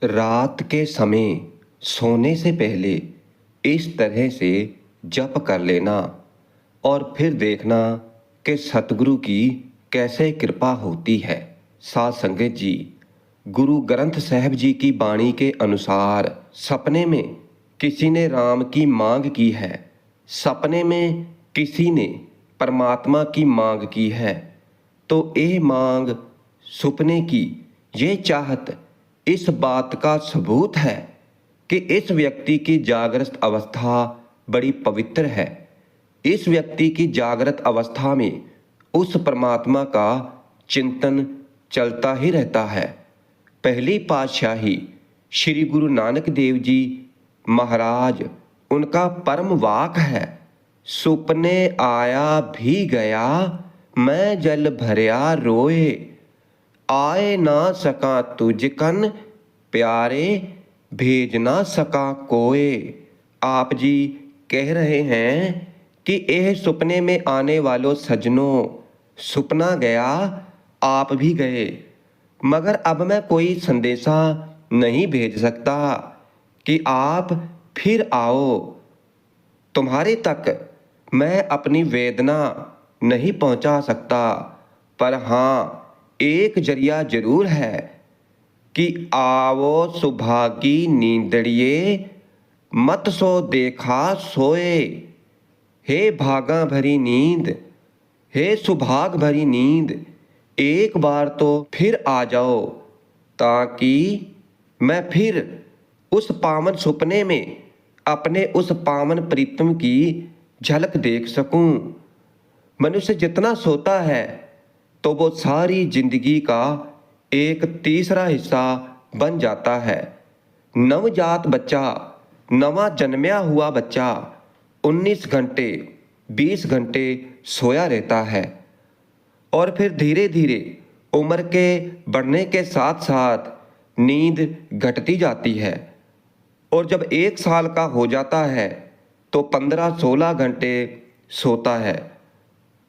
रात के समय सोने से पहले इस तरह से जप कर लेना और फिर देखना कि सतगुरु की कैसे कृपा होती है। साध संगत जी, गुरु ग्रंथ साहिब जी की वाणी के अनुसार सपने में किसी ने राम की मांग की है, सपने में किसी ने परमात्मा की मांग की है, तो ये मांग सपने की ये चाहत इस बात का सबूत है कि इस व्यक्ति की जागृत अवस्था बड़ी पवित्र है। इस व्यक्ति की जागृत अवस्था में उस परमात्मा का चिंतन चलता ही रहता है। पहली पातशाही श्री गुरु नानक देव जी महाराज, उनका परम वाक है, सुपने आया भी गया मैं जल भरया रोए, आए ना सका तुझ कन प्यारे भेज ना सका कोए। आप जी कह रहे हैं कि यह सुपने में आने वालों सज्जनों, सुपना गया आप भी गए, मगर अब मैं कोई संदेशा नहीं भेज सकता कि आप फिर आओ। तुम्हारे तक मैं अपनी वेदना नहीं पहुंचा सकता, पर हाँ एक जरिया जरूर है कि आवो सुभागी नींदड़िए मत सो देखा सोए। हे भागा भरी नींद, हे सुभाग भरी नींद, एक बार तो फिर आ जाओ ताकि मैं फिर उस पावन सुपने में अपने उस पावन प्रीतम की झलक देख सकूं। मनुष्य जितना सोता है तो वो सारी जिंदगी का एक तीसरा हिस्सा बन जाता है। नवजात बच्चा, नवा जन्मया हुआ बच्चा 19 घंटे 20 घंटे सोया रहता है और फिर धीरे धीरे उम्र के बढ़ने के साथ साथ नींद घटती जाती है और जब 1 साल का हो जाता है तो 15-16 घंटे सोता है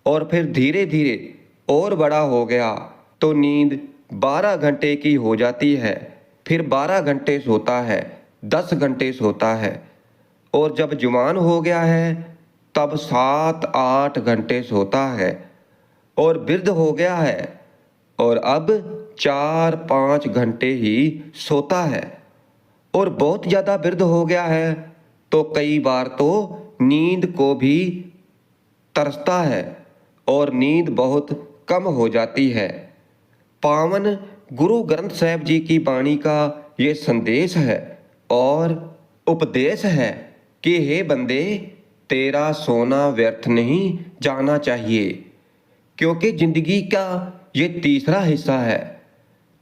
और फिर धीरे धीरे और बड़ा हो गया तो नींद 12 घंटे की हो जाती है, फिर 12 घंटे सोता है, 10 घंटे सोता है और जब जवान हो गया है तब 7-8 घंटे सोता है और वृद्ध हो गया है और अब 4-5 घंटे ही सोता है और बहुत ज़्यादा वृद्ध हो गया है तो कई बार तो नींद को भी तरसता है और नींद बहुत कम हो जाती है। पावन गुरु ग्रंथ साहिब जी की वाणी का ये संदेश है और उपदेश है कि हे बंदे, तेरा सोना व्यर्थ नहीं जाना चाहिए, क्योंकि जिंदगी का ये तीसरा हिस्सा है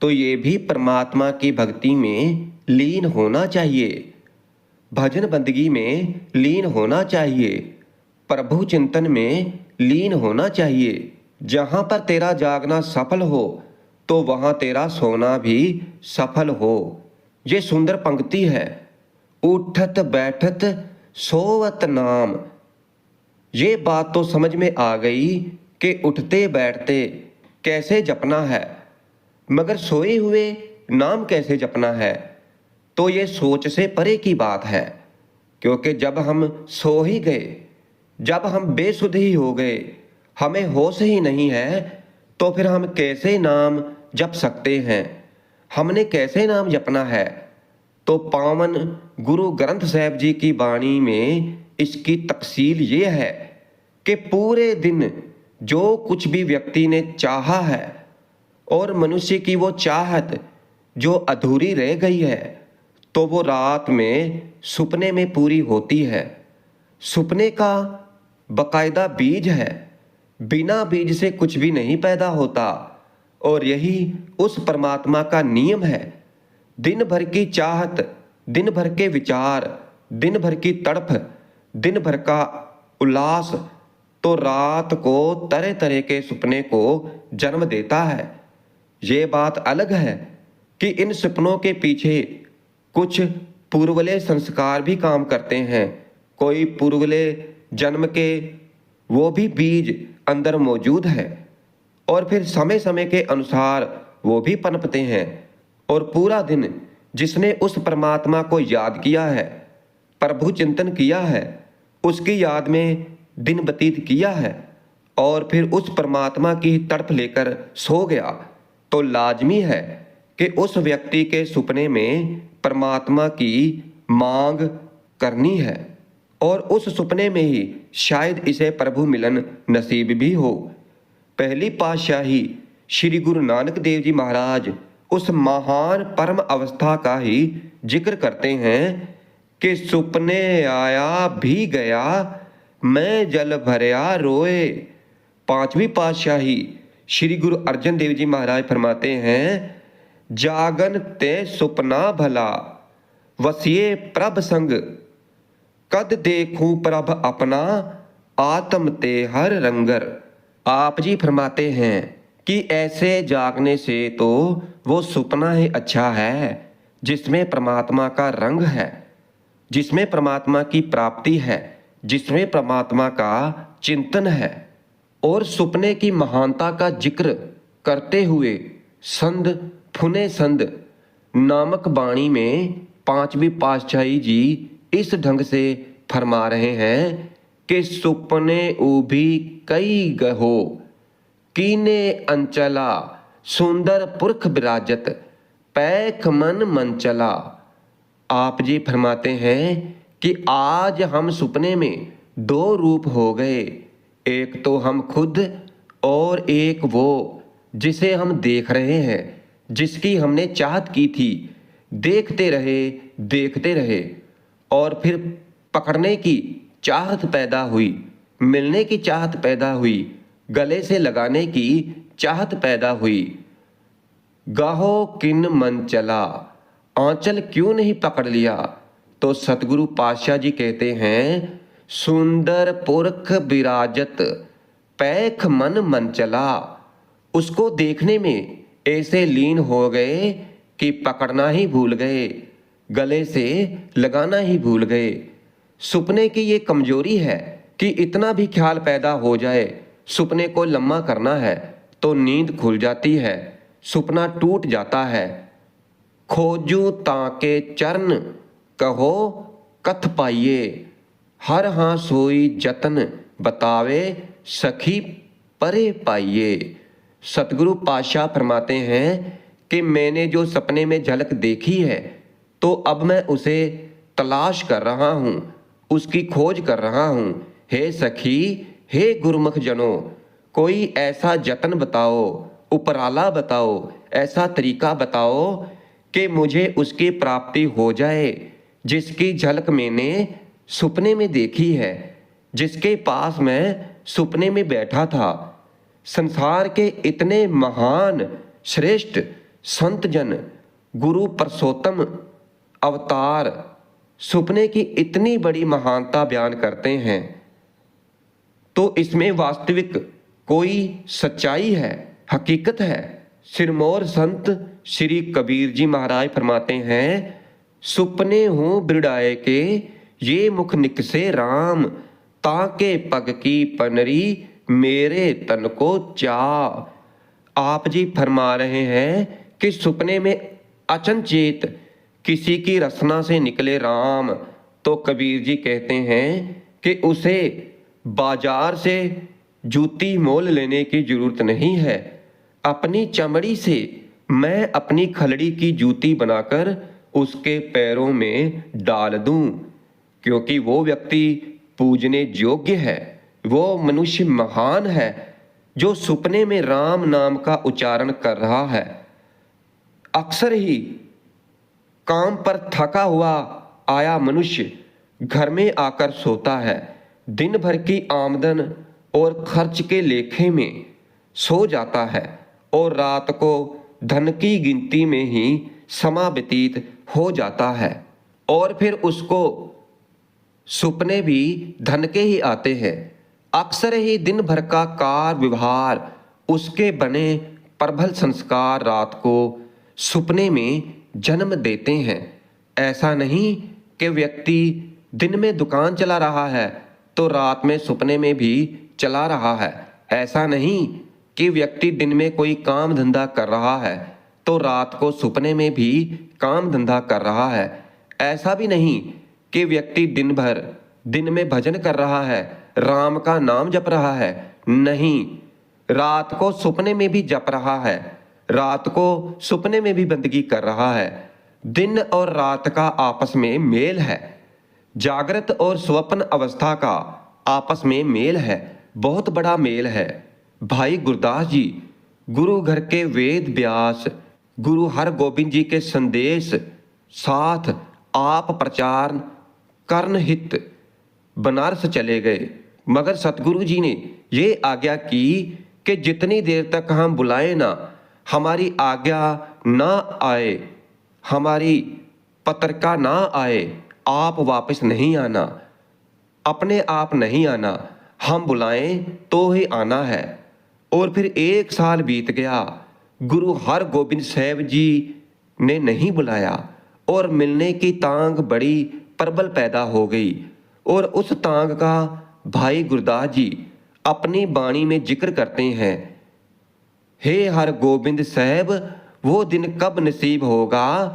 तो ये भी परमात्मा की भक्ति में लीन होना चाहिए, भजन बंदगी में लीन होना चाहिए, प्रभु चिंतन में लीन होना चाहिए। जहाँ पर तेरा जागना सफल हो तो वहाँ तेरा सोना भी सफल हो। ये सुंदर पंक्ति है, उठत बैठत सोवत नाम। ये बात तो समझ में आ गई कि उठते बैठते कैसे जपना है, मगर सोए हुए नाम कैसे जपना है तो ये सोच से परे की बात है, क्योंकि जब हम सो ही गए, जब हम बेसुध ही हो गए, हमें होश ही नहीं है, तो फिर हम कैसे नाम जप सकते हैं, हमने कैसे नाम जपना है। तो पावन गुरु ग्रंथ साहिब जी की वाणी में इसकी तफसील ये है कि पूरे दिन जो कुछ भी व्यक्ति ने चाहा है और मनुष्य की वो चाहत जो अधूरी रह गई है तो वो रात में सुपने में पूरी होती है। सुपने का बकायदा बीज है, बिना बीज से कुछ भी नहीं पैदा होता और यही उस परमात्मा का नियम है। दिन भर की चाहत, दिन भर के विचार, दिन भर की तड़फ, दिन भर का उल्लास तो रात को तरह तरह के सुपने को जन्म देता है। ये बात अलग है कि इन सपनों के पीछे कुछ पूर्वले संस्कार भी काम करते हैं, कोई पूर्वले जन्म के वो भी बीज अंदर मौजूद है और फिर समय समय के अनुसार वो भी पनपते हैं और पूरा दिन जिसने उस परमात्मा को याद किया है, प्रभु चिंतन किया है, उसकी याद में दिन व्यतीत किया है और फिर उस परमात्मा की तड़प लेकर सो गया, तो लाजमी है कि उस व्यक्ति के सपने में परमात्मा की मांग करनी है और उस सपने में ही शायद इसे प्रभु मिलन नसीब भी हो। पहली पातशाही श्री गुरु नानक देव जी महाराज उस महान परम अवस्था का ही जिक्र करते हैं कि सुपने आया भी गया, मैं जल भरया रोए। पांचवी पातशाही श्री गुरु अर्जन देव जी महाराज फरमाते हैं, जागन ते सुपना भला, वसिये प्रभ संग, कद देखूं प्रभ अपना, आत्म ते हर रंगर। आप जी फरमाते हैं कि ऐसे जागने से तो वो सुपना ही अच्छा है जिसमें परमात्मा का रंग है, जिसमें परमात्मा की प्राप्ति है, जिसमें परमात्मा का चिंतन है। और सुपने की महानता का जिक्र करते हुए संत फुने संत नामक बाणी में पांचवी पातशाही जी इस ढंग से फरमा रहे हैं कि सुपने उभी कई गहो, कीने अंचला, सुंदर पुरख विराजत, पैख मन मंचला। आप जी फरमाते हैं कि आज हम सुपने में दो रूप हो गए, एक तो हम खुद और एक वो जिसे हम देख रहे हैं, जिसकी हमने चाहत की थी, देखते रहे और फिर पकड़ने की चाहत पैदा हुई, मिलने की चाहत पैदा हुई, गले से लगाने की चाहत पैदा हुई। गाहो किन मन चला, आंचल क्यों नहीं पकड़ लिया? तो सतगुरु पातशाह जी कहते हैं, सुंदर पुरख विराजत, पैख मन मंचला। उसको देखने में ऐसे लीन हो गए कि पकड़ना ही भूल गए, गले से लगाना ही भूल गए। सुपने की ये कमजोरी है कि इतना भी ख्याल पैदा हो जाए, सुपने को लम्बा करना है तो नींद खुल जाती है, सुपना टूट जाता है। खोजू ताके चरण, कहो कथ पाइये, हर हाँ सोई जतन, बतावे सखी परे पाइये। सतगुरु पातशाह फरमाते हैं कि मैंने जो सपने में झलक देखी है तो अब मैं उसे तलाश कर रहा हूँ, उसकी खोज कर रहा हूँ। हे सखी, हे गुरुमुख जनों, कोई ऐसा जतन बताओ, उपराला बताओ, ऐसा तरीका बताओ कि मुझे उसकी प्राप्ति हो जाए, जिसकी झलक मैंने सुपने में देखी है, जिसके पास मैं सुपने में बैठा था। संसार के इतने महान श्रेष्ठ संत जन, गुरु परसोत्तम अवतार सुपने की इतनी बड़ी महानता बयान करते हैं, तो इसमें वास्तविक कोई सच्चाई है, हकीकत है। सिरमौर संत श्री कबीर जी महाराज फरमाते हैं, सुपने हूँ बिरड़ाए के, ये मुख निकसे राम, ताके पग की पनरी, मेरे तन को चा। आप जी फरमा रहे हैं कि सुपने में अचनचेत किसी की रसना से निकले राम, तो कबीर जी कहते हैं कि उसे बाजार से जूती मोल लेने की जरूरत नहीं है, अपनी चमड़ी से मैं अपनी खलड़ी की जूती बनाकर उसके पैरों में डाल दूं, क्योंकि वो व्यक्ति पूजने योग्य है, वो मनुष्य महान है जो सुपने में राम नाम का उच्चारण कर रहा है। अक्सर ही काम पर थका हुआ आया मनुष्य घर में आकर सोता है, दिन भर की आमदन और खर्च के लेखे में सो जाता है और रात को धन की गिनती में ही समा व्यतीत हो जाता है और फिर उसको सुपने भी धन के ही आते हैं। अक्सर ही दिन भर का कार व्यवहार, उसके बने प्रबल संस्कार रात को सुपने में जन्म देते हैं। ऐसा नहीं कि व्यक्ति दिन में दुकान चला रहा है तो रात में सुपने में भी चला रहा है। ऐसा नहीं कि व्यक्ति दिन में कोई काम धंधा कर रहा है तो रात को सपने में भी काम धंधा कर रहा है। ऐसा भी नहीं कि व्यक्ति दिन भर दिन में भजन कर रहा है, राम का नाम जप रहा है। नहीं, रात को सपने में भी जप रहा है, रात को सपने में भी बंदगी कर रहा है। दिन और रात का आपस में मेल है, जागृत और स्वप्न अवस्था का आपस में मेल है, बहुत बड़ा मेल है। भाई गुरदास जी गुरु घर के वेद व्यास, गुरु हरगोबिंद जी के संदेश साथ आप प्रचार करन हित बनारस चले गए। मगर सतगुरु जी ने ये आज्ञा की कि जितनी देर तक हम बुलाए ना, हमारी आज्ञा ना आए, हमारी पत्रिका ना आए, आप वापस नहीं आना, अपने आप नहीं आना, हम बुलाएं तो ही आना है। और फिर 1 साल बीत गया, गुरु हरगोबिंद साहब जी ने नहीं बुलाया और मिलने की तांग बड़ी प्रबल पैदा हो गई। और उस तांग का भाई गुरदास जी अपनी बाणी में जिक्र करते हैं, हे हरगोबिंद साहब, वो दिन कब नसीब होगा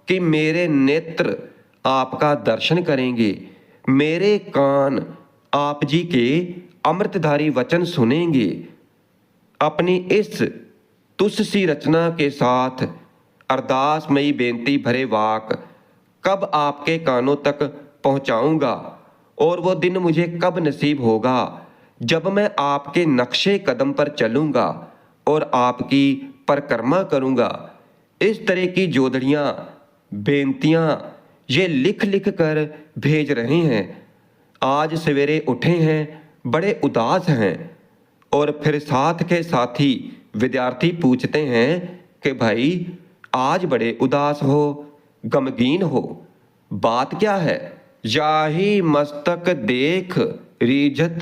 कि मेरे नेत्र आपका दर्शन करेंगे, मेरे कान आप जी के अमृतधारी वचन सुनेंगे। अपनी इस तुलसी रचना के साथ अरदासमयी बेनती भरे वाक कब आपके कानों तक पहुंचाऊंगा, और वो दिन मुझे कब नसीब होगा जब मैं आपके नक्शे कदम पर चलूंगा और आपकी परिक्रमा करूंगा। इस तरह की जोदड़ियाँ, बेनतियाँ ये लिख लिख कर भेज रहे हैं। आज सवेरे उठे हैं, बड़े उदास हैं। और फिर साथ के साथी विद्यार्थी पूछते हैं कि भाई आज बड़े उदास हो, गमगीन हो, बात क्या है? याही मस्तक देख रीझत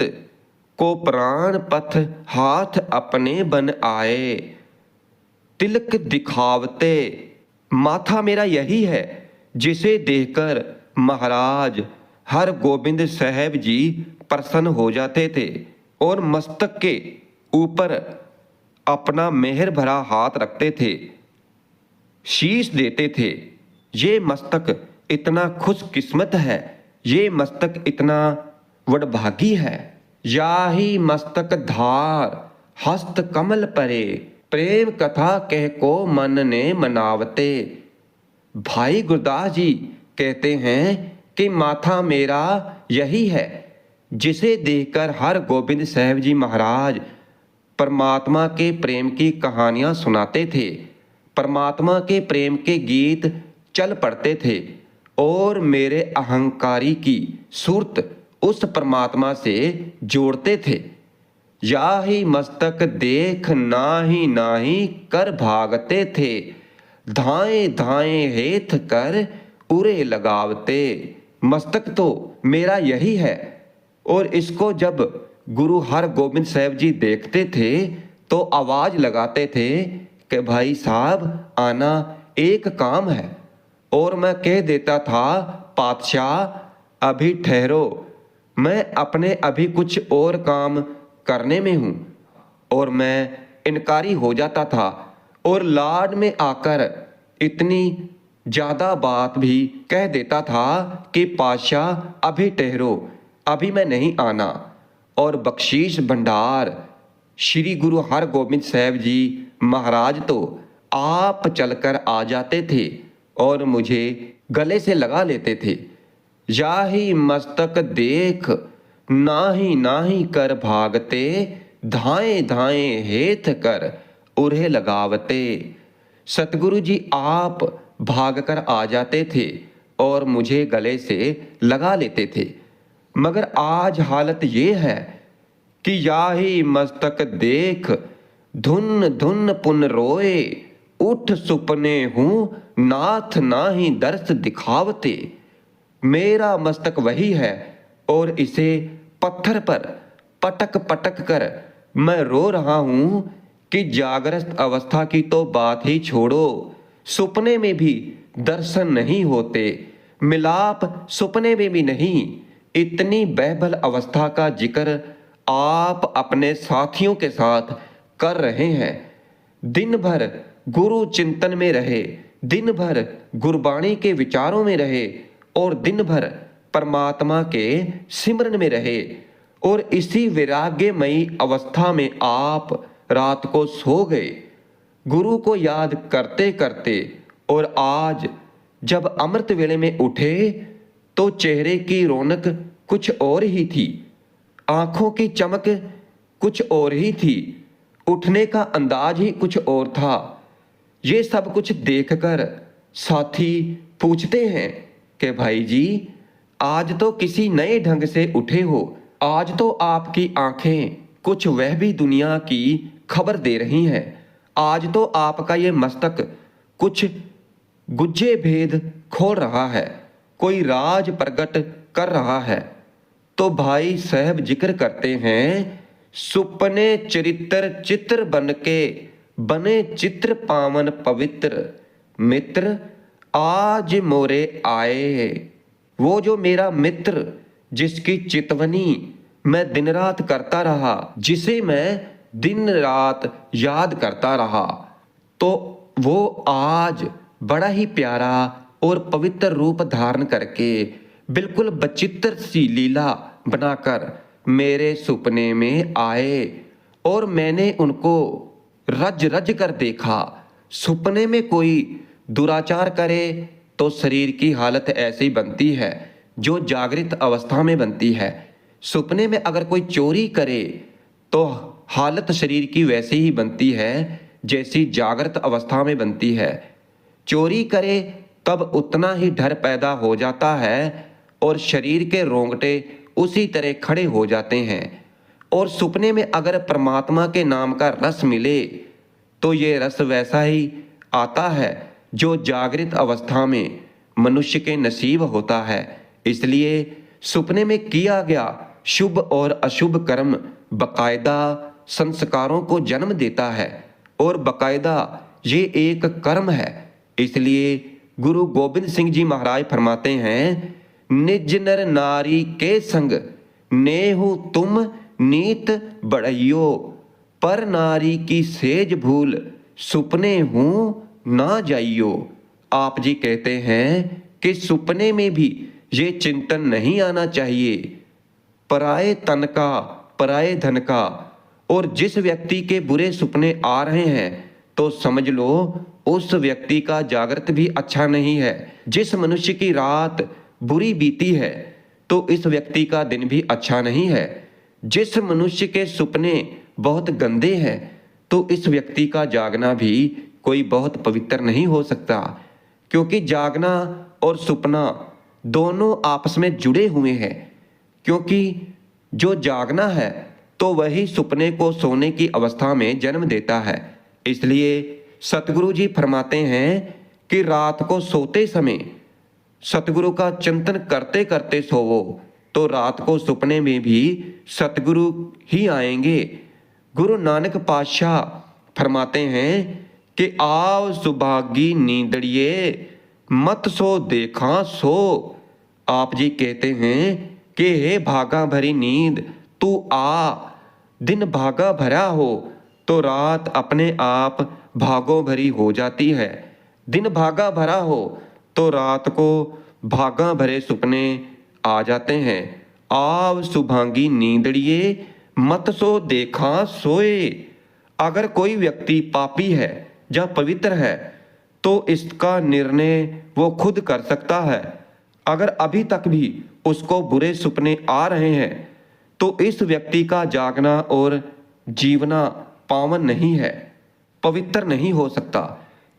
को प्राण पथ हाथ अपने बन आए, तिलक दिखावते। माथा मेरा यही है जिसे देखकर महाराज हरगोबिंद साहब जी प्रसन्न हो जाते थे और मस्तक के ऊपर अपना मेहर भरा हाथ रखते थे, शीश देते थे। ये मस्तक इतना खुशकिस्मत है, ये मस्तक इतना वडभागी है। याही मस्तक धार हस्त कमल परे, प्रेम कथा कह को मन ने मनावते। भाई गुरदास जी कहते हैं कि माथा मेरा यही है जिसे देखकर हरगोबिंद साहब जी महाराज परमात्मा के प्रेम की कहानियां सुनाते थे, परमात्मा के प्रेम के गीत चल पड़ते थे और मेरे अहंकारी की सूरत उस परमात्मा से जोड़ते थे। या ही मस्तक देख नाही कर भागते थे, धाएं धाएं हेथ कर उरे लगावते। मस्तक तो मेरा यही है। और इसको जब गुरु हरगोबिंद साहब जी देखते थे तो आवाज लगाते थे कि भाई साहब आना, एक काम है। और मैं कह देता था, पातशाह अभी ठहरो, मैं अपने अभी कुछ और काम करने में हूँ। और मैं इनकारी हो जाता था और लाड में आकर इतनी ज़्यादा बात भी कह देता था कि पातशाह अभी ठहरो, अभी मैं नहीं आना। और बख्शीश भंडार श्री गुरु हरगोबिंद साहब जी महाराज तो आप चलकर आ जाते थे और मुझे गले से लगा लेते थे। याही मस्तक देख नाही कर भागते, धाएं धाएं हेथ कर उरे लगावते। सतगुरु जी आप भागकर आ जाते थे और मुझे गले से लगा लेते थे। मगर आज हालत ये है कि याही मस्तक देख धुन धुन पुन रोए, उठ सुपने हूँ नाथ नाही दर्श दिखावते। मेरा मस्तक वही है और इसे पत्थर पर पटक पटक कर मैं रो रहा हूँ कि जागृत अवस्था की तो बात ही छोड़ो, सुपने में भी दर्शन नहीं होते, मिलाप सुपने में भी नहीं। इतनी बहबल अवस्था का जिक्र आप अपने साथियों के साथ कर रहे हैं। दिन भर गुरु चिंतन में रहे, दिन भर गुरबाणी के विचारों में रहे और दिन भर परमात्मा के सिमरन में रहे और इसी वैराग्यमयी अवस्था में आप रात को सो गए, गुरु को याद करते करते। और आज जब अमृत वेले में उठे तो चेहरे की रौनक कुछ और ही थी, आंखों की चमक कुछ और ही थी, उठने का अंदाज ही कुछ और था। ये सब कुछ देखकर साथी पूछते हैं कि भाई जी, आज तो किसी नए ढंग से उठे हो, आज तो आपकी आंखें कुछ वह भी दुनिया की खबर दे रही हैं, आज तो आपका ये मस्तक कुछ गुज्जे भेद खोल रहा है, कोई राज प्रकट कर रहा है। तो भाई साहब जिक्र करते हैं, सुपने चरित्र चित्र बनके बने चित्र पावन पवित्र, मित्र आज मोरे आए। वो जो मेरा मित्र जिसकी चितवनी मैं दिन रात करता रहा, जिसे मैं दिन रात याद करता रहा, तो वो आज बड़ा ही प्यारा और पवित्र रूप धारण करके बिल्कुल बचित्र सी लीला बनाकर मेरे सुपने में आए और मैंने उनको रज रज कर देखा। सुपने में कोई दुराचार करे तो शरीर की हालत ऐसी बनती है जो जागृत अवस्था में बनती है। सुपने में अगर कोई चोरी करे तो हालत शरीर की वैसी ही बनती है जैसी जागृत अवस्था में बनती है। चोरी करे तब उतना ही डर पैदा हो जाता है और शरीर के रोंगटे उसी तरह खड़े हो जाते हैं। और सुपने में अगर परमात्मा के नाम का रस मिले तो ये रस वैसा ही आता है जो जागृत अवस्था में मनुष्य के नसीब होता है। इसलिए सुपने में किया गया शुभ और अशुभ कर्म बकायदा संस्कारों को जन्म देता है और बकायदा ये एक कर्म है। इसलिए गुरु गोबिंद सिंह जी महाराज फरमाते हैं, निज नर नारी के संग नेहु तुम नीत बढ़इयो, पर नारी की सेज भूल सुपने हूँ ना जाइयो। आप जी कहते हैं कि सुपने में भी ये चिंतन नहीं आना चाहिए पराये तन का, पराये धन का। और जिस व्यक्ति के बुरे सुपने आ रहे हैं तो समझ लो उस व्यक्ति का जागृत भी अच्छा नहीं है। जिस मनुष्य की रात बुरी बीती है तो इस व्यक्ति का दिन भी अच्छा नहीं है। जिस मनुष्य के सुपने बहुत गंदे हैं तो इस व्यक्ति का जागना भी कोई बहुत पवित्र नहीं हो सकता, क्योंकि जागना और सुपना दोनों आपस में जुड़े हुए हैं। क्योंकि जो जागना है तो वही सुपने को सोने की अवस्था में जन्म देता है। इसलिए सतगुरु जी फरमाते हैं कि रात को सोते समय सतगुरु का चिंतन करते करते सोवो तो रात को सुपने में भी सतगुरु ही आएंगे। गुरु नानक पातशाह फरमाते हैं कि आओ सुभागी नींदड़िए मत सो देखा सो। आप जी कहते हैं कि हे भागा भरी नींद तू आ, दिन भागा भरा हो तो रात अपने आप भागों भरी हो जाती है। दिन भागा भरा हो तो रात को भागा भरे सुपने आ जाते हैं। आव सुभांगी नींदड़िए मत सो देखा सोए। अगर कोई व्यक्ति पापी है या पवित्र है तो इसका निर्णय वो खुद कर सकता है। अगर अभी तक भी उसको बुरे सुपने आ रहे हैं तो इस व्यक्ति का जागना और जीवना पावन नहीं है, पवित्र नहीं हो सकता,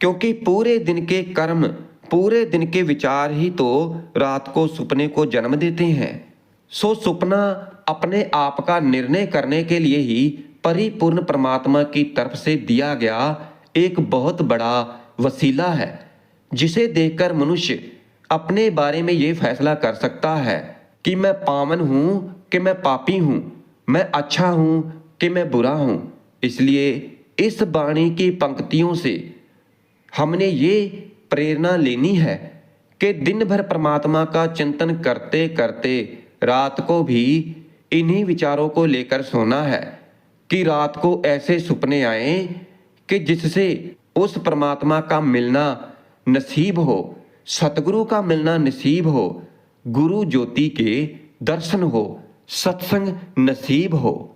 क्योंकि पूरे दिन के कर्म, पूरे दिन के विचार ही तो रात को सुपने को जन्म देते हैं। सो सुपना अपने आप का निर्णय करने के लिए ही परिपूर्ण परमात्मा की तरफ से दिया गया एक बहुत बड़ा वसीला है, जिसे देखकर मनुष्य अपने बारे में ये फैसला कर सकता है कि मैं पावन हूँ कि मैं पापी हूँ, मैं अच्छा हूँ कि मैं बुरा हूँ। इसलिए इस वाणी की पंक्तियों से हमने ये प्रेरणा लेनी है कि दिन भर परमात्मा का चिंतन करते करते रात को भी इन्हीं विचारों को लेकर सोना है कि रात को ऐसे सुपने आए कि जिससे उस परमात्मा का मिलना नसीब हो, सतगुरु का मिलना नसीब हो, गुरु ज्योति के दर्शन हो, सत्संग नसीब हो।